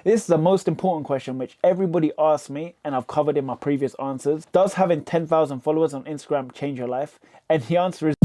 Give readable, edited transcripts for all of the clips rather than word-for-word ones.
This is the most important question which everybody asks me and I've covered in my previous answers. Does having 10,000 followers on Instagram change your life? And the answer is...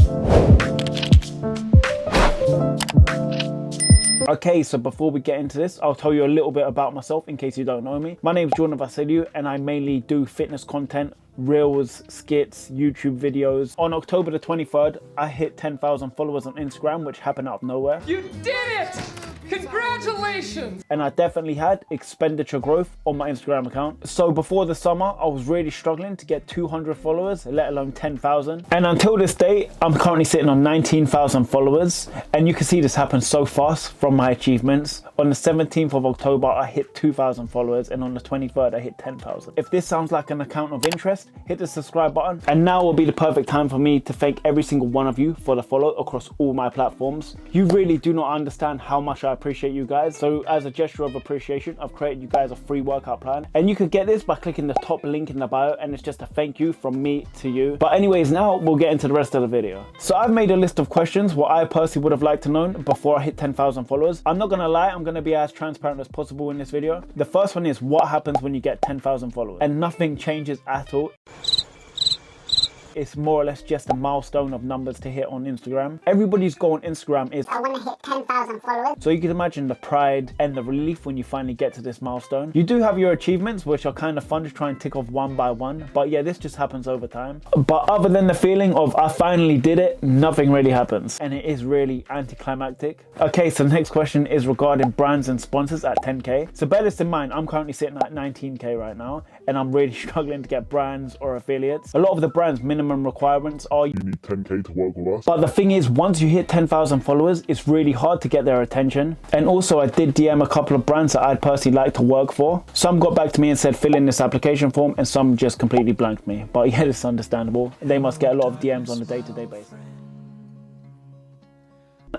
Okay, so before we get into this, I'll tell you a little bit about myself in case you don't know me. My name is Jordan Vasiliou and I mainly do fitness content, reels, skits, YouTube videos. On October the 23rd, I hit 10,000 followers on Instagram, which happened out of nowhere. You did it! Congratulations! And I definitely had expenditure growth on my Instagram account. So before the summer, I was really struggling to get 200 followers, let alone 10,000. And until this day, I'm currently sitting on 19,000 followers. And you can see this happen so fast from my achievements. On the 17th of October, I hit 2,000 followers. And on the 23rd, I hit 10,000. If this sounds like an account of interest, hit the subscribe button. And now will be the perfect time for me to thank every single one of you for the follow across all my platforms. You really do not understand how much I appreciate you guys. So as a gesture of appreciation, I've created you guys a free workout plan. And you could get this by clicking the top link in the bio, and it's just a thank you from me to you. But anyways, now we'll get into the rest of the video. So I've made a list of questions what I personally would have liked to know before I hit 10,000 followers. I'm not gonna lie, I'm gonna be as transparent as possible in this video. The first one is what happens when you get 10,000 followers? And nothing changes at all. It's more or less just a milestone of numbers to hit on Instagram. Everybody's goal on Instagram is, I want to hit 10,000 followers. So you can imagine the pride and the relief when you finally get to this milestone. You do have your achievements, which are kind of fun to try and tick off one by one. But yeah, this just happens over time. But other than the feeling of I finally did it, nothing really happens. And it is really anticlimactic. Okay, so the next question is regarding brands and sponsors at 10K. So bear this in mind, I'm currently sitting at 19K right now. And I'm really struggling to get brands or affiliates. A lot of the brands minimum requirements are you need 10K to work with us. But the thing is, once you hit 10,000 followers, it's really hard to get their attention. And also I did DM a couple of brands that I'd personally like to work for. Some got back to me and said fill in this application form, and some just completely blanked me. But yeah, it's understandable. They must get a lot of DMs on a day-to-day basis.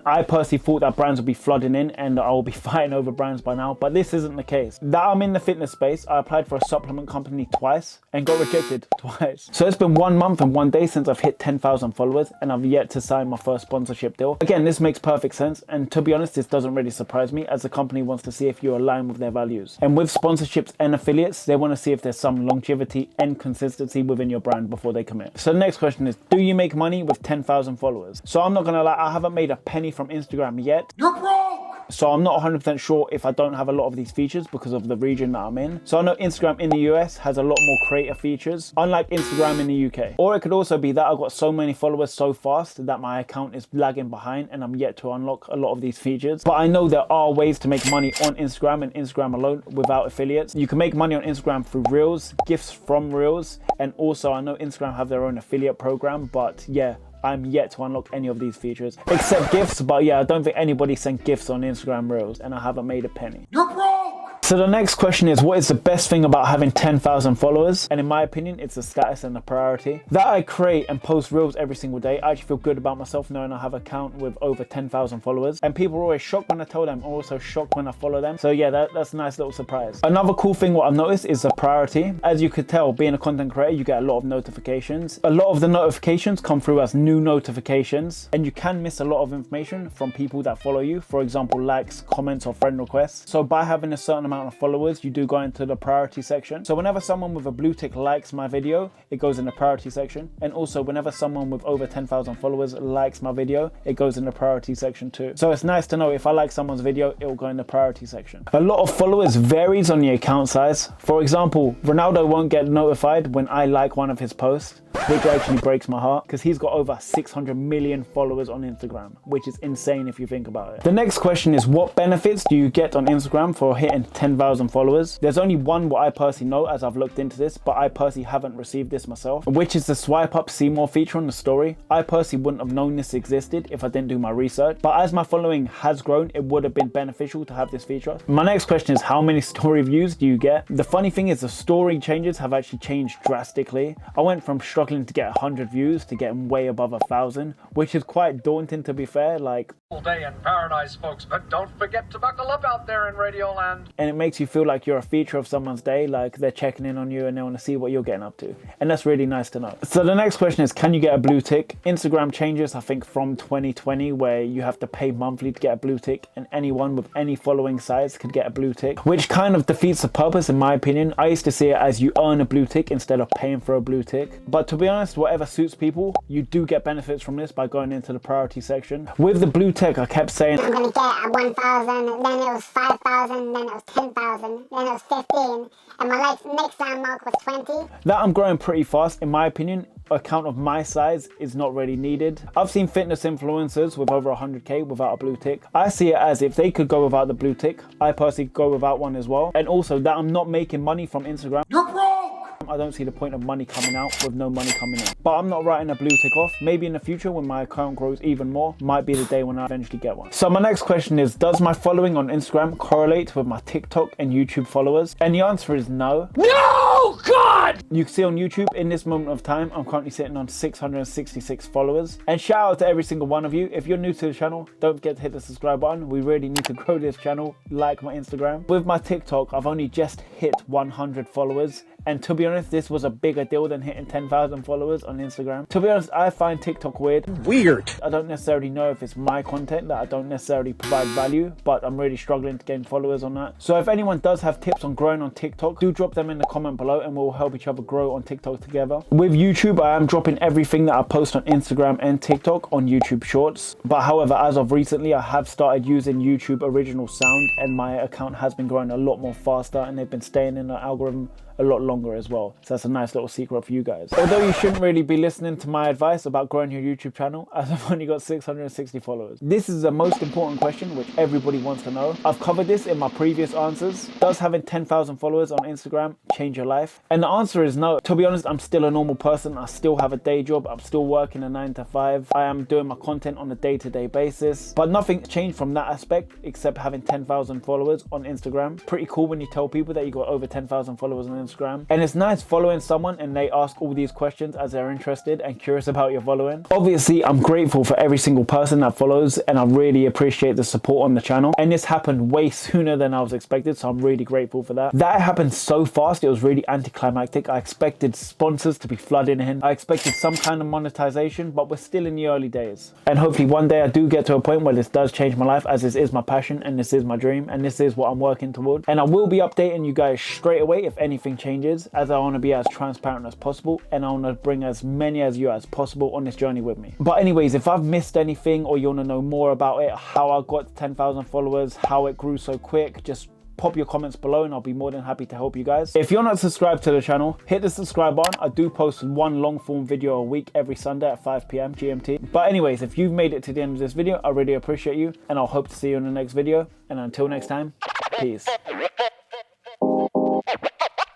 I personally thought that brands would be flooding in and I will be fighting over brands by now, but this isn't the case. That I'm in the fitness space, I applied for a supplement company twice and got rejected twice. So it's been 1 month and 1 day since I've hit 10,000 followers and I've yet to sign my first sponsorship deal. Again, this makes perfect sense, and to be honest, this doesn't really surprise me, as the company wants to see if you align with their values. And with sponsorships and affiliates, they want to see if there's some longevity and consistency within your brand before they commit. So the next question is, do you make money with 10,000 followers? So I'm not gonna lie, I haven't made a penny from Instagram yet. You're broke! So I'm not 100% sure if I don't have a lot of these features because of the region that I'm in. So I know Instagram in the US has a lot more creator features, unlike Instagram in the UK. Or it could also be that I've got so many followers so fast that my account is lagging behind and I'm yet to unlock a lot of these features. But I know there are ways to make money on Instagram and Instagram alone without affiliates. You can make money on Instagram through Reels, gifts from Reels, and also I know Instagram have their own affiliate program, but yeah, I'm yet to unlock any of these features, except gifts. But yeah, I don't think anybody sent gifts on Instagram Reels, and I haven't made a penny. You're broke! So the next question is, what is the best thing about having 10,000 followers? And in my opinion, it's the status and the priority. That I create and post Reels every single day, I actually feel good about myself knowing I have an account with over 10,000 followers. And people are always shocked when I tell them, also shocked when I follow them. So yeah, that's a nice little surprise. Another cool thing what I've noticed is the priority. As you could tell, being a content creator, you get a lot of notifications. A lot of the notifications come through as new notifications, and you can miss a lot of information from people that follow you. For example, likes, comments, or friend requests. So by having a certain amount of followers, you do go into the priority section. So whenever someone with a blue tick likes my video, it goes in the priority section. And also whenever someone with over 10,000 followers likes my video, it goes in the priority section too. So it's nice to know if I like someone's video, it will go in the priority section. A lot of followers varies on the account size. For example, Ronaldo won't get notified when I like one of his posts, which actually breaks my heart because he's got over 600 million followers on Instagram, which is insane if you think about it. The next question is, what benefits do you get on Instagram for hitting 10,000 followers? There's only one what I personally know as I've looked into this, but I personally haven't received this myself, which is the swipe up see more feature on the story. I personally wouldn't have known this existed if I didn't do my research, but as my following has grown, it would have been beneficial to have this feature. My next question is, how many story views do you get? The funny thing is the story changes have actually changed drastically. I went from struggling to get 100 views to getting way above 1,000, which is quite daunting, to be fair. Like, all day in paradise, folks, but don't forget to buckle up out there in Radio Land. And it makes you feel like you're a feature of someone's day, like they're checking in on you and they want to see what you're getting up to. And that's really nice to know. So the next question is, can you get a blue tick? Instagram changes, I think, from 2020, where you have to pay monthly to get a blue tick, and anyone with any following size could get a blue tick, which kind of defeats the purpose in my opinion. I used to see it as you earn a blue tick instead of paying for a blue tick. But to be honest, whatever suits people, you do get benefits from this by going into the priority section. With the blue tick, I kept saying, I'm gonna get 1,000, then it was 5,000, then it was 10,000, then it was 15, and my next landmark was 20. That I'm growing pretty fast. In my opinion, a account of my size is not really needed. I've seen fitness influencers with over 100k without a blue tick. I see it as if they could go without the blue tick, I personally go without one as well. And also that I'm not making money from Instagram. You're broke! I don't see the point of money coming out with no money coming in. But I'm not writing a blue tick off. Maybe in the future when my account grows even more, might be the day when I eventually get one. So my next question is, does my following on Instagram correlate with my TikTok and YouTube followers? And the answer is no. No, God! You can see on YouTube, in this moment of time, I'm currently sitting on 666 followers. And shout out to every single one of you. If you're new to the channel, don't forget to hit the subscribe button. We really need to grow this channel, like my Instagram. With my TikTok, I've only just hit 100 followers. And to be honest, this was a bigger deal than hitting 10,000 followers on Instagram. To be honest, I find TikTok weird. I don't necessarily know if it's my content that I don't necessarily provide value, but I'm really struggling to gain followers on that. So if anyone does have tips on growing on TikTok, do drop them in the comment below and we'll help each other grow on TikTok together. With YouTube, I am dropping everything that I post on Instagram and TikTok on YouTube Shorts. But however, as of recently, I have started using YouTube Original Sound and my account has been growing a lot more faster and they've been staying in the algorithm a lot longer as well. So that's a nice little secret for you guys. Although you shouldn't really be listening to my advice about growing your YouTube channel, as I've only got 660 followers. This is the most important question which everybody wants to know. I've covered this in my previous answers. Does having 10,000 followers on Instagram change your life? And the answer is no. To be honest, I'm still a normal person. I still have a day job. I'm still working a 9 to 5. I am doing my content on a day-to-day basis. But nothing's changed from that aspect except having 10,000 followers on Instagram. Pretty cool when you tell people that you got over 10,000 followers on Instagram. And it's nice following someone and they ask all these questions as they're interested and curious about your following. Obviously, I'm grateful for every single person that follows and I really appreciate the support on the channel. And this happened way sooner than I was expected, so I'm really grateful for that. That happened so fast, it was really anticlimactic. I expected sponsors to be flooding in. I expected some kind of monetization, but we're still in the early days. And hopefully one day I do get to a point where this does change my life, as this is my passion and this is my dream and this is what I'm working toward. And I will be updating you guys straight away if anything changes, as I want to be as transparent as possible and I want to bring as many as you as possible on this journey with me. But anyways, if I've missed anything or you want to know more about it, how I got 10,000 followers, how it grew so quick, just pop your comments below and I'll be more than happy to help you guys. If you're not subscribed to the channel, hit the subscribe button. I do post one long form video a week every Sunday at 5 PM GMT. But anyways, if you've made it to the end of this video, I really appreciate you and I'll hope to see you in the next video. And until next time, peace.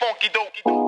Okie dokie.